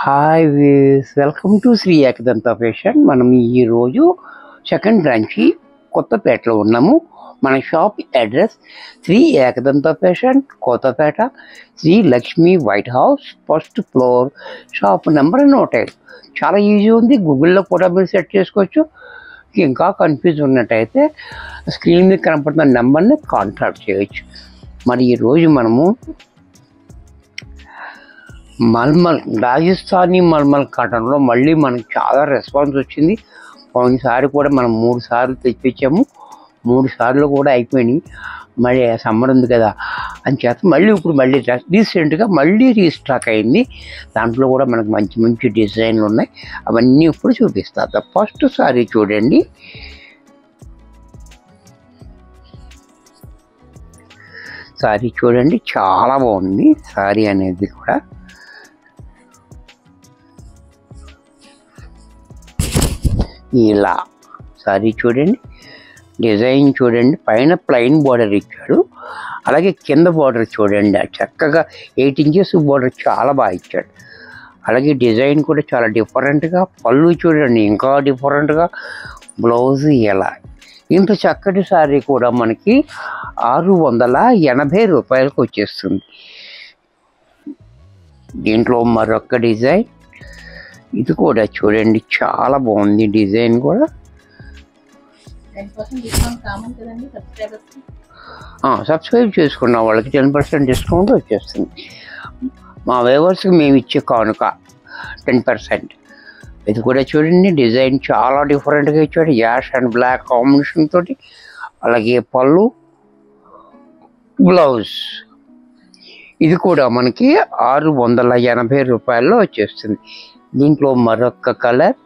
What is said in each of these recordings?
Hi welcome to Shri Ekadanta Fashion. మనం ఈరోజు second branch కొత్తపేటలో ఉన్నాము. మన shop address Shri Ekadanta Fashion, Kothapeta, Shri Lakshmi White House, first floor, shop number 105. చాలా ఈజీ ఉంది, గూగుల్లో కూడా మీరు సెట్ చేసుకోవచ్చు. ఇంకా కన్ఫ్యూజ్ ఉన్నట్టయితే స్క్రీన్ మీద కనపడుతున్న నెంబర్ని కాంటాక్ట్ చేయవచ్చు. మరి ఈరోజు మనము మల్మల్, రాజస్థానీ మల్మల్ కాటన్లో మళ్ళీ మనకు చాలా రెస్పాన్స్ వచ్చింది. పోయినసారి కూడా మనం 3 సార్లు తెప్పించాము, 3 సార్లు కూడా అయిపోయినాయి. మళ్ళీ సమ్మర్ ఉంది కదా అని చేత ఇప్పుడు మళ్ళీ రీసెంట్గా మళ్ళీ రీస్టాక్ అయింది. దాంట్లో కూడా మనకు మంచి మంచి డిజైన్లు ఉన్నాయి, అవన్నీ ఇప్పుడు చూపిస్తా. ఫస్ట్ సారీ చూడండి. సారీ చూడండి, చాలా బాగుంది సారీ అనేది కూడా. ఇలా సారీ చూడండి, డిజైన్ చూడండి, పైన ప్లెయిన్ బార్డర్ ఇచ్చాడు, అలాగే కింద బార్డర్ చూడండి చక్కగా 8 ఇంచెస్ బార్డర్ చాలా బాగా ఇచ్చాడు. అలాగే డిజైన్ కూడా చాలా డిఫరెంట్గా, పళ్ళు చూడండి ఇంకా డిఫరెంట్గా, బ్లౌజ్ ఇలా. ఇంత చక్కటి సారీ కూడా మనకి 680 రూపాయలకు వచ్చేస్తుంది. దీంట్లో మరొక డిజైన్, ఇది కూడా చూడండి చాలా బాగుంది డిజైన్ కూడా. సబ్స్క్రైబ్ చేసుకున్న వాళ్ళకి 10% డిస్కౌంట్ వచ్చేస్తుంది. మా వ్యూవర్స్కి మేము ఇచ్చే కానుక 10%. ఇది కూడా చూడండి, డిజైన్ చాలా డిఫరెంట్గా ఇచ్చాడు, యాష్ అండ్ బ్లాక్ కాంబినేషన్ తోటి. అలాగే పళ్ళు, బ్లౌజ్. ఇది కూడా మనకి 680 రూపాయల్లో వచ్చేస్తుంది. దీంట్లో మరొక కలర్,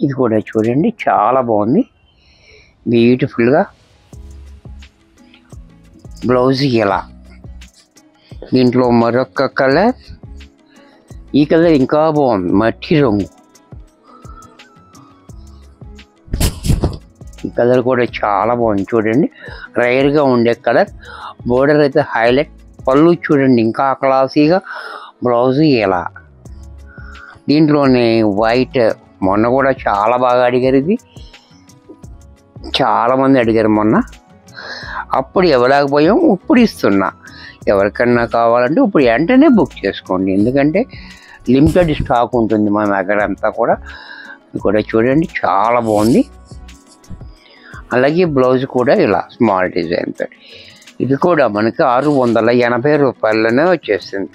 ఇది కూడా చూడండి చాలా బాగుంది, బ్యూటిఫుల్గా. బ్లౌజ్ ఇలా. దీంట్లో మరొక కలర్, ఈ కలర్ ఇంకా బాగుంది, మట్టి రంగు. ఈ కలర్ కూడా చాలా బాగుంది చూడండి, రేర్గా ఉండే కలర్. బోర్డర్ అయితే హైలైట్, పళ్ళు చూడండి ఇంకా క్లాసీగా, బ్లౌజ్ ఇలా. దీంట్లోనే వైట్, మొన్న కూడా చాలా బాగా అడిగారు, ఇది చాలామంది అడిగారు మొన్న. అప్పుడు ఇవ్వలేకపోయాం, ఇప్పుడు ఇస్తున్నా. ఎవరికన్నా కావాలంటే ఇప్పుడు వెంటనే బుక్ చేసుకోండి, ఎందుకంటే లిమిటెడ్ స్టాక్ ఉంటుంది మా దగ్గర అంతా కూడా. ఇది కూడా చూడండి చాలా బాగుంది. అలాగే బ్లౌజ్ కూడా ఇలా స్మాల్ డిజైన్తో. ఇది కూడా మనకి 680 రూపాయల్లోనే వచ్చేస్తుంది.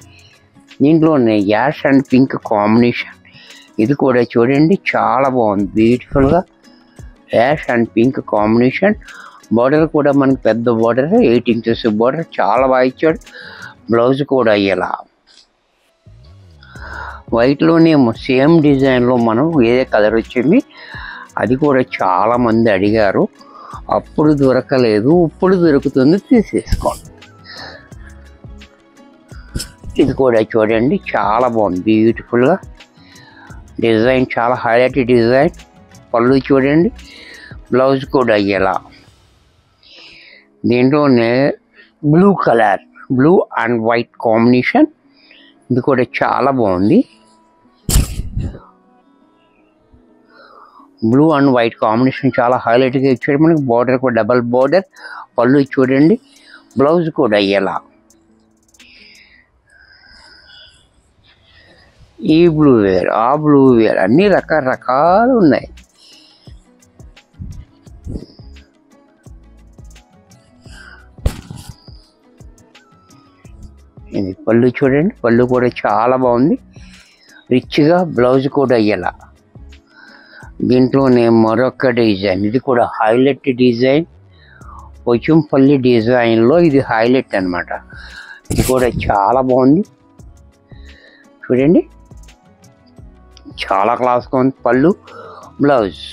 దీంట్లోనే యాష్ అండ్ పింక్ కాంబినేషన్. ఇది కూడా చూడండి చాలా బాగుంది, బ్యూటిఫుల్గా ash and pink combination. Border కూడా మనకి పెద్ద బార్డర్, 8 ఇంచెస్ బార్డర్, చాలా బాగా ఇచ్చాడు. బ్లౌజ్ కూడా ఇలా. వైట్లోనే సేమ్ డిజైన్లో మనం వేరే కలర్ వచ్చింది, అది కూడా చాలామంది అడిగారు. అప్పుడు దొరకలేదు, ఇప్పుడు దొరుకుతుంది, తీసేసుకోండి. ఇది కూడా చూడండి చాలా బాగుంది, బ్యూటిఫుల్గా డిజైన్, చాలా హైలైట్ డిజైన్. పళ్ళు చూడండి, బ్లౌజ్ కూడా ఇలా. దీంట్లోనే blue colour, blue and white combination. ఇది కూడా చాలా బాగుంది, బ్లూ అండ్ వైట్ కాంబినేషన్ చాలా హైలైట్గా ఇచ్చాడు మనకి. బార్డర్ కూడా డబల్ బార్డర్, పళ్ళు చూడండి, బ్లౌజ్ కూడా ఇలా. ఈ బ్లూ వేర్, ఆ బ్లూ వేర్, అన్ని రకరకాలు ఉన్నాయి. ఇది పళ్ళు చూడండి, పళ్ళు కూడా చాలా బాగుంది, రిచ్గా. బ్లౌజ్ కూడా ఇలా. దీంట్లోనే మరొక డిజైన్, ఇది కూడా హైలైట్ డిజైన్, పోచంపల్లి డిజైన్లో ఇది హైలైట్ అనమాట. ఇది కూడా చాలా బాగుంది చూడండి, చాలా క్లాస్గా ఉంది. పళ్ళు, బ్లౌజ్.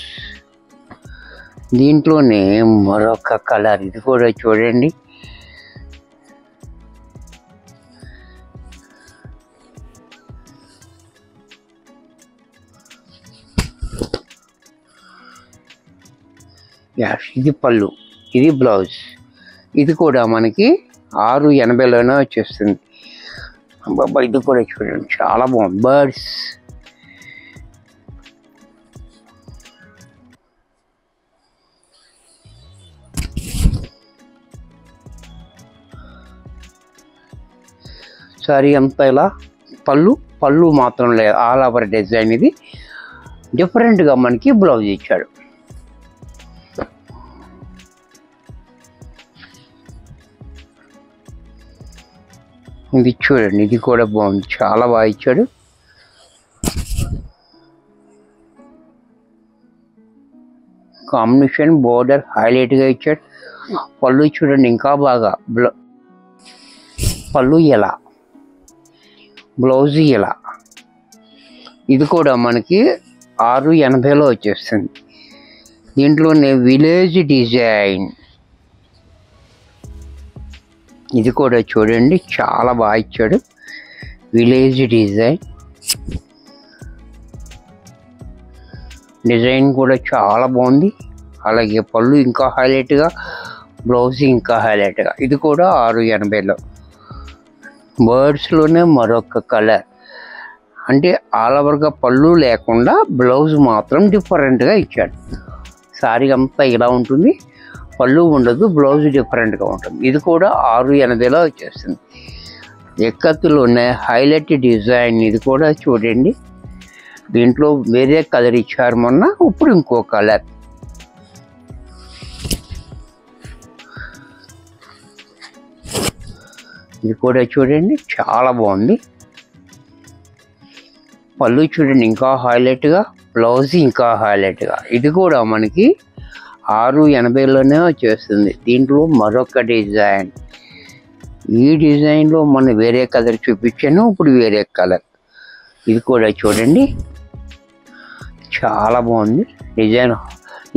దీంట్లోనే మరొక కలర్, ఇది కూడా చూడండి యాష్. ఇది పళ్ళు, ఇది బ్లౌజ్. ఇది కూడా మనకి 680లోనే వచ్చేస్తుంది. బాబా ఇది కూడా చూడండి చాలా బాగుంది. బర్డ్స్ సారీ అంతా ఇలా పళ్ళు మాత్రం లేదు, ఆల్ ఓవర్ డిజైన్. ఇది డిఫరెంట్గా మనకి బ్లౌజ్ ఇచ్చాడు. ఇది చూడండి, ఇది కూడా బాగుంది, చాలా బాగా ఇచ్చాడు. కాంబినేషన్ బోర్డర్ హైలైట్గా ఇచ్చాడు. పళ్ళు చూడండి ఇంకా బాగా, పళ్ళు ఎలా, బ్లౌజ్ ఎలా. ఇది కూడా మనకి 680లో వచ్చేస్తుంది. దీంట్లోనే విలేజ్ డిజైన్. ఇది కూడా చూడండి చాలా బాగా ఇచ్చాడు, విలేజ్ డిజైన్ కూడా చాలా బాగుంది. అలాగే పళ్ళు ఇంకా హైలైట్గా, బ్లౌజ్ ఇంకా హైలైట్గా. ఇది కూడా 680లో. బర్డ్స్లోనే మరొక కలర్, అంటే ఆల్ ఓవర్గా పళ్ళు లేకుండా బ్లౌజ్ మాత్రం డిఫరెంట్గా ఇచ్చాడు. సారీ అంతా ఇలా ఉంటుంది, పళ్ళు ఉండదు, బ్లౌజ్ డిఫరెంట్గా ఉంటుంది. ఇది కూడా 680లో వచ్చేస్తుంది. ఎక్కత్తులోనే హైలైట్ డిజైన్. ఇది కూడా చూడండి, దీంట్లో వేరే కలర్ ఇచ్చారు మొన్న, ఇప్పుడు ఇంకో కలర్. ఇది కూడా చూడండి చాలా బాగుంది. పళ్ళు చూడండి ఇంకా హైలైట్గా, బ్లౌజ్ ఇంకా హైలైట్గా. ఇది కూడా మనకి 680లోనే వచ్చేస్తుంది. దీంట్లో మరొక డిజైన్. ఈ డిజైన్లో మనం వేరే కలర్ చూపించాను, ఇప్పుడు వేరే కలర్. ఇది కూడా చూడండి చాలా బాగుంది. డిజైన్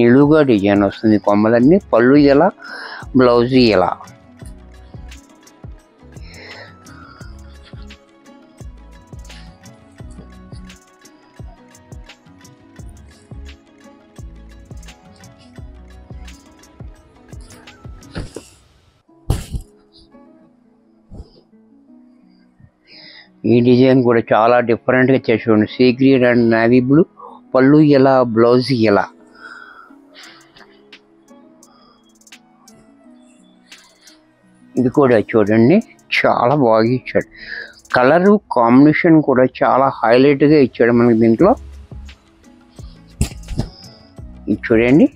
నిలువుగా డిజైన్ వస్తుంది, కొమ్మలన్నీ. పళ్ళు ఎలా, బ్లౌజ్ ఎలా. ఈ డిజైన్ కూడా చాలా డిఫరెంట్గా చేసి sea green and navy blue. పళ్ళు ఎలా, బ్లౌజ్ ఎలా. ఇది కూడా చూడండి చాలా బాగా ఇచ్చాడు. కలరు కాంబినేషన్ కూడా చాలా హైలైట్గా ఇచ్చాడు మనకి దీంట్లో. ఇది చూడండి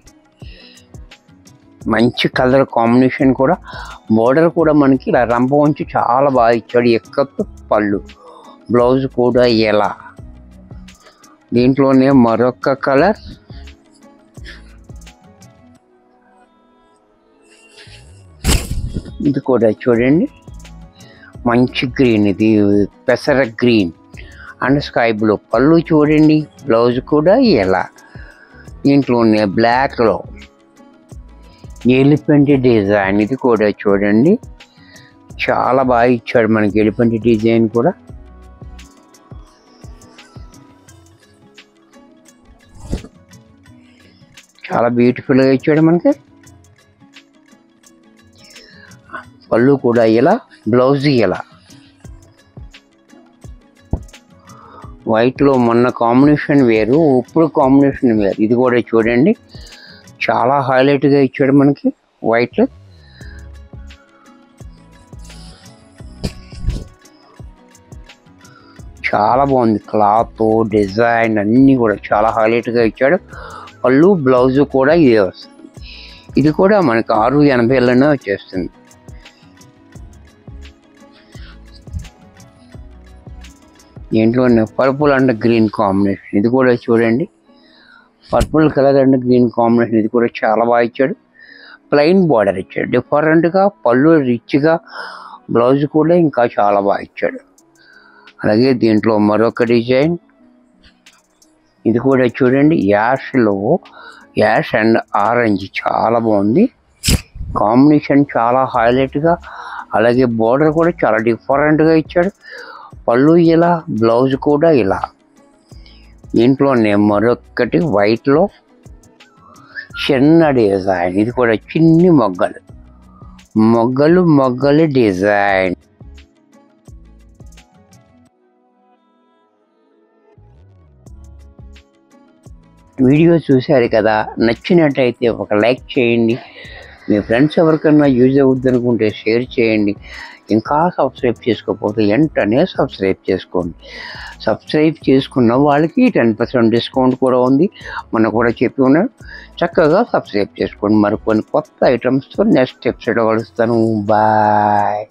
మంచి కలర్ కాంబినేషన్ కూడా. బోర్డర్ కూడా మనకి ఇలా రంప ఉంచి చాలా బాగా ఇచ్చాడు. ఎక్కత్తు పళ్ళు, బ్లౌజ్ కూడా ఎలా. దీంట్లోనే మరొక కలర్. ఇది కూడా చూడండి మంచి గ్రీన్, ఇది పెసర గ్రీన్ అండ్ స్కై బ్లూ. పళ్ళు చూడండి, బ్లౌజ్ కూడా ఎలా. దీంట్లోనే బ్లాక్లో ఎలిఫెంట్ డిజైన్. ఇది కూడా చూడండి చాలా బాగా ఇచ్చాడు మనకి ఎలిఫెంట్ డిజైన్ కూడా. చాలా బ్యూటిఫుల్గా ఇచ్చాడు మనకి. పళ్ళు కూడా ఎలా, బ్లౌజ్ ఎలా. వైట్లో మొన్న కాంబినేషన్ వేరు, ఇప్పుడు కాంబినేషన్ వేరు. ఇది కూడా చూడండి చాలా హైలైట్గా ఇచ్చాడు మనకి వైట్లో. చాలా బాగుంది, క్లాత్ డిజైన్ అన్నీ కూడా చాలా హైలైట్గా ఇచ్చాడు. పళ్ళు, బ్లౌజ్ కూడా ఇదే వస్తుంది. ఇది కూడా మనకి 680లోనే వచ్చేస్తుంది. దీంట్లోనే పర్పుల్ అండ్ గ్రీన్ కాంబినేషన్. ఇది కూడా చూడండి purple colour and green combination. ఇది కూడా చాలా బాగా ఇచ్చాడు. ప్లెయిన్ బార్డర్ ఇచ్చాడు డిఫరెంట్గా. పళ్ళు రిచ్గా, బ్లౌజ్ కూడా ఇంకా చాలా బాగా ఇచ్చాడు. అలాగే దీంట్లో మరొక డిజైన్. ఇది కూడా చూడండి యాష్లో, యాష్ అండ్ ఆరెంజ్ చాలా బాగుంది కాంబినేషన్, చాలా హైలైట్గా. అలాగే బోర్డర్ కూడా చాలా డిఫరెంట్గా ఇచ్చాడు. పళ్ళు ఇలా, బ్లౌజ్ కూడా ఇలా. దీంట్లోనే మరొకటి వైట్లో చిన్న డిజైన్, ఇది కూడా చిన్ని మొగ్గలు మొగ్గలు మొగ్గలు డిజైన్. వీడియో చూశారు కదా, నచ్చినట్టయితే ఒక లైక్ చేయండి. మీ ఫ్రెండ్స్ ఎవరికన్నా యూజ్ అవుద్ది అనుకుంటే షేర్ చేయండి. ఇంకా సబ్స్క్రైబ్ చేసుకోకపోతే వెంటనే సబ్స్క్రైబ్ చేసుకోండి. సబ్స్క్రైబ్ చేసుకున్న వాళ్ళకి 10% డిస్కౌంట్ కూడా ఉంది, మనకు కూడా చెప్పి ఉన్నారు. చక్కగా సబ్స్క్రైబ్ చేసుకోండి. మరికొన్ని కొత్త ఐటమ్స్తో నెక్స్ట్ ఎపిసోడ్ కలుస్తాను. బాయ్.